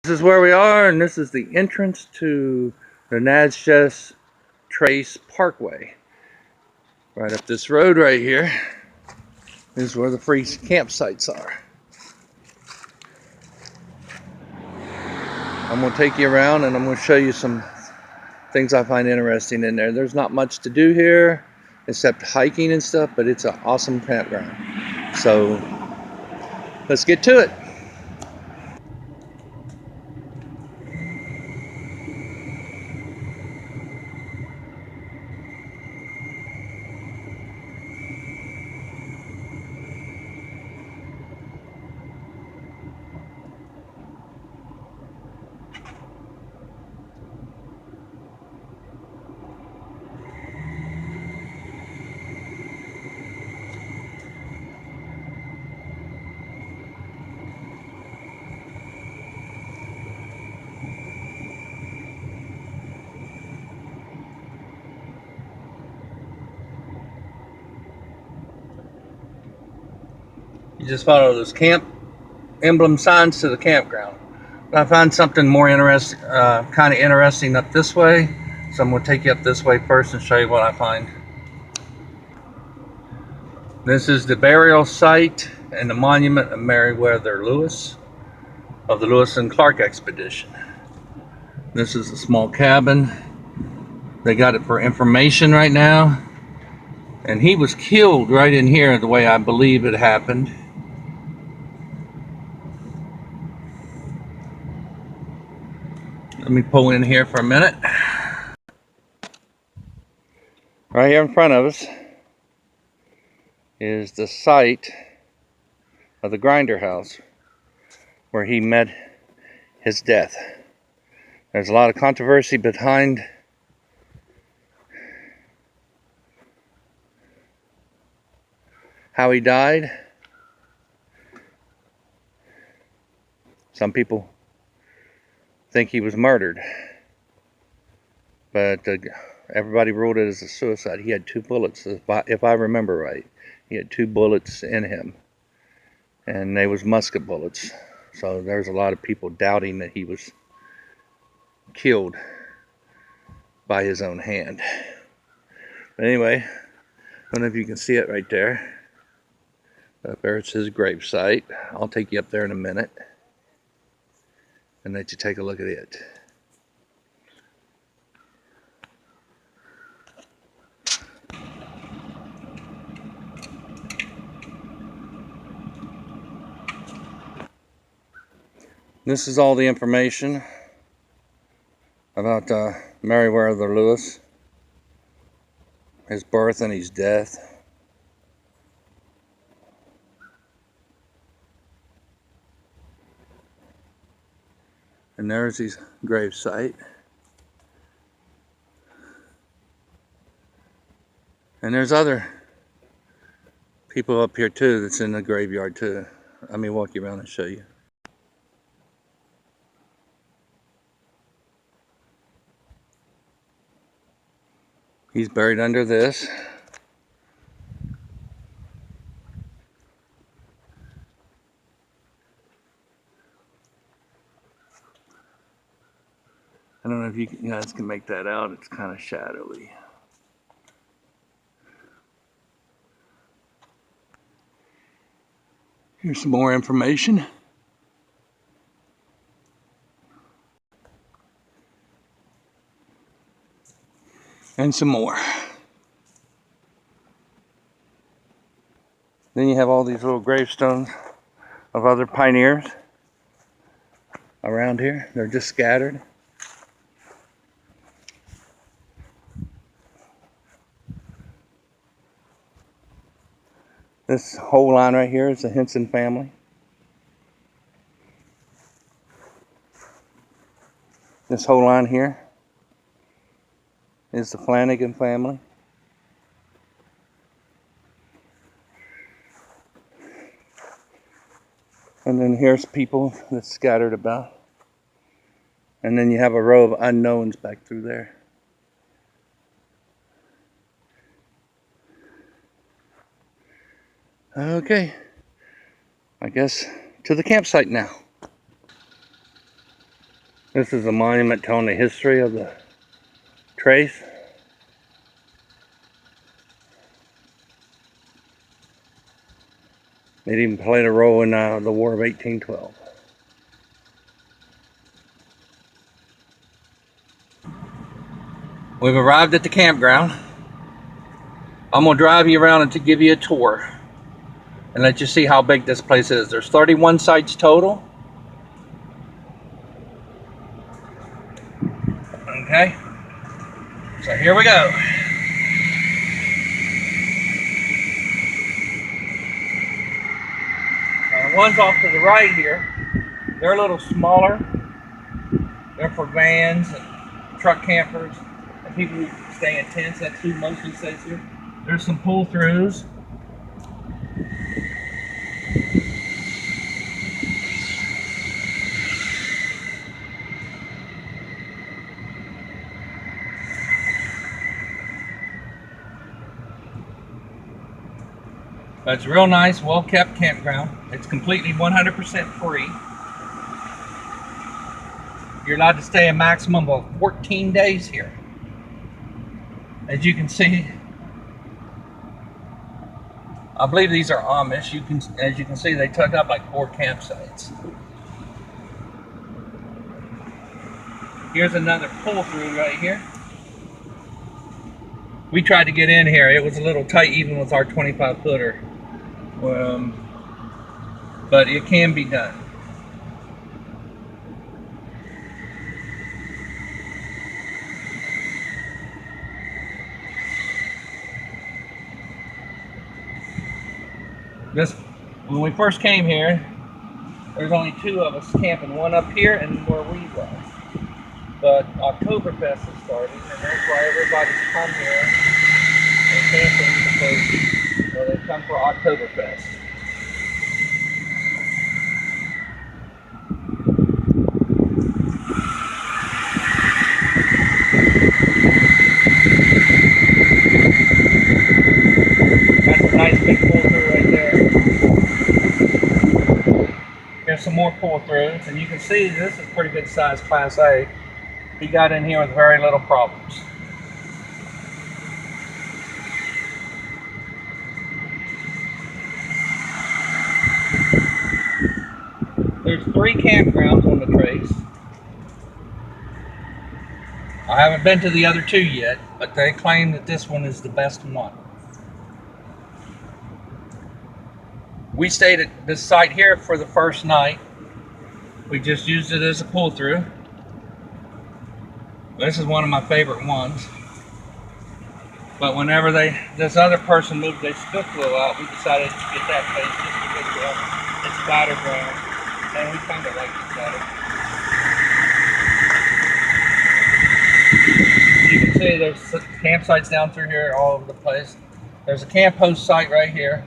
This is where we are, and this is the entrance to the Natchez Trace Parkway. Right up this road right here is where the free campsites are. I'm going to take you around and I'm going to show you some things I find interesting in there. There's not much to do here except hiking and stuff, but it's an awesome campground. So let's get to it. You just follow those camp emblem signs to the campground. But I find something more interesting, kind of interesting up this way. So I'm going to take you up this way first and show you what I find. This is the burial site and the monument of Meriwether Lewis of the Lewis and Clark expedition. This is a small cabin. They got it for information right now. And he was killed right in here the way I believe it happened. Let me pull in here for a minute. Right here in front of us is the site of the Grinder House where he met his death. There's a lot of controversy behind how he died. Some people think he was murdered, but everybody ruled it as a suicide. He had 2 bullets, if I remember right. He had 2 bullets in him, and they was musket bullets. So there's a lot of people doubting that he was killed by his own hand. But anyway, I don't know if you can see it right there. Up there's his grave site. I'll take you up there in a minute and let you take a look at it. This is all the information about Meriwether Lewis, his birth and his death. And there's his grave site. And there's other people up here too that's in the graveyard too. Let me walk you around and show you. He's buried under this. I don't know if you guys can make that out. It's kind of shadowy. Here's some more information. And some more. Then you have all these little gravestones of other pioneers around here. They're just scattered. This whole line right here is the Henson family. This whole line here is the Flanagan family. And then here's people that's scattered about. And then you have a row of unknowns back through there. Okay, I guess to the campsite now. This is a monument telling the history of the Trace. It even played a role in the War of 1812. We've arrived at the campground. I'm going to drive you around and to give you a tour and let you see how big this place is. There's 31 sites total. Okay, so here we go. Now, the ones off to the right here, they're a little smaller. They're for vans and truck campers and people who stay in tents. That's who mostly stays here. There's some pull-throughs. But it's a real nice, well-kept campground. It's completely 100% free. You're allowed to stay a maximum of 14 days here. As you can see, I believe these are Amish. As you can see, they took up like 4 campsites. Here's another pull-through right here. We tried to get in here. It was a little tight even with our 25-footer. But it can be done. When we first came here, there's only 2 of us camping, one up here and where we was. But Oktoberfest has started, and that's why everybody's come here and camping, because they come for Oktoberfest. That's a nice big pull-through right there. Here's some more pull-throughs, and you can see this is pretty good size Class A. He got in here with very little problems. There's 3 campgrounds on the Trace. I haven't been to the other 2 yet, but they claim that this one is the best one. We stayed at this site here for the first night. We just used it as a pull-through. This is one of my favorite ones. But whenever this other person moved their split flow out, we decided to get that place just because it's flatter ground, and we kind of like it better. You can see there's campsites down through here all over the place. There's a camp host site right here.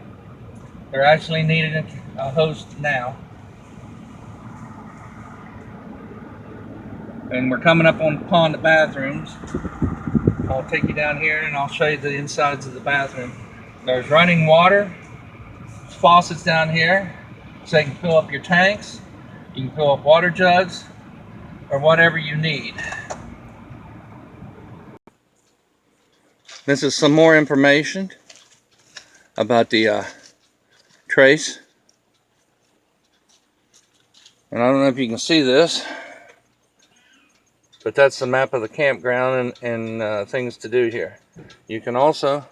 They're actually needing a host now. And we're coming up upon the bathrooms. I'll take you down here and I'll show you the insides of the bathroom. There's running water, faucets down here, so you can fill up your tanks. You can fill up water jugs, or whatever you need. This is some more information about the Trace. And I don't know if you can see this, but that's the map of the campground and things to do here. You can also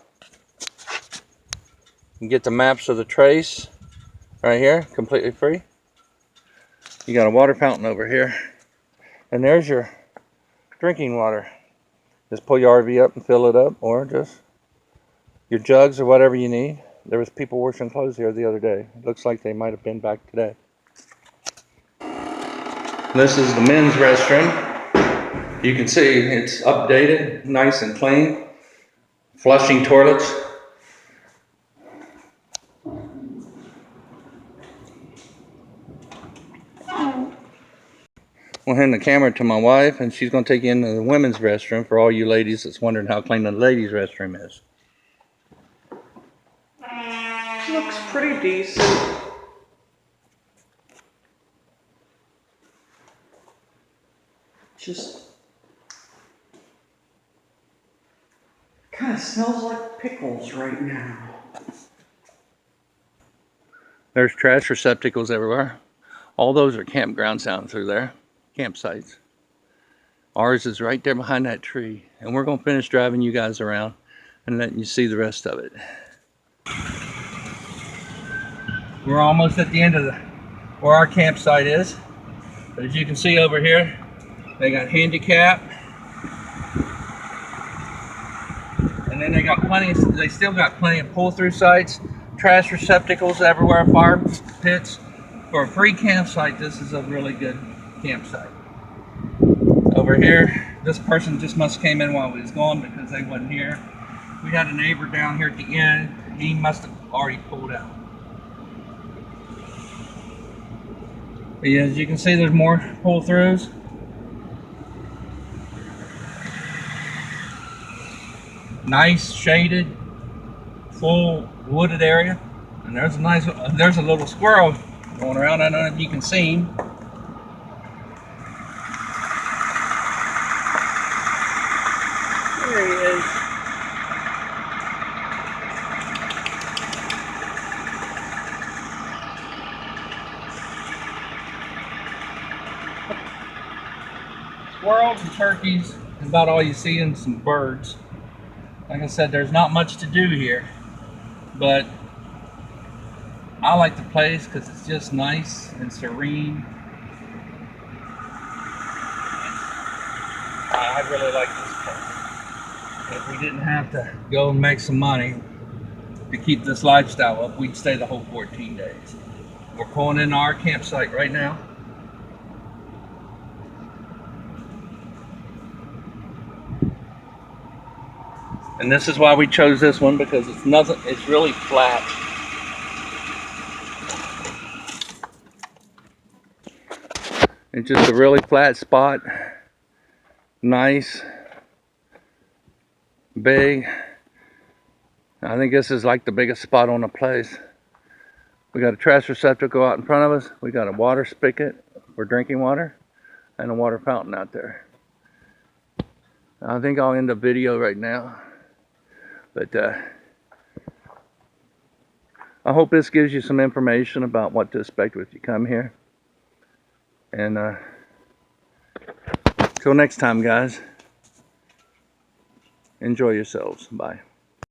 get the maps of the Trace right here, completely free. You got a water fountain over here, and there's your drinking water. Just pull your RV up and fill it up, or just your jugs or whatever you need. There was people washing clothes here the other day. It looks like they might have been back today. This is the men's restroom. You can see it's updated, nice and clean. Flushing toilets. We'll hand the camera to my wife, and she's going to take you into the women's restroom for all you ladies that's wondering how clean the ladies' restroom is. Looks pretty decent. Just kind of smells like pickles right now. There's trash receptacles everywhere. All those are campgrounds down through there, campsites. Ours is right there behind that tree, and we're gonna finish driving you guys around and letting you see the rest of it. We're almost at the end of where our campsite is. But as you can see over here, they got handicap, and then they still got plenty of pull-through sites, trash receptacles everywhere, fire pits. For a free campsite, this is a really good campsite. Over here, this person just must have came in while we was gone because they wasn't here. We had a neighbor down here at the end. He must have already pulled out. But yeah, as you can see, there's more pull-throughs. Nice shaded, full wooded area. And there's a little squirrel going around. I don't know if you can see him. There he is. Squirrels and turkeys is about all you see, and some birds. Like I said, there's not much to do here, but I like the place because it's just nice and serene. I really like this place. If we didn't have to go and make some money to keep this lifestyle up, we'd stay the whole 14 days. We're pulling into our campsite right now. And this is why we chose this one, because it's really flat. It's just a really flat spot. Nice. Big. I think this is like the biggest spot on the place. We got a trash receptacle out in front of us. We got a water spigot for drinking water and a water fountain out there. I think I'll end the video right now. But I hope this gives you some information about what to expect if you come here. And till next time, guys, enjoy yourselves. Bye.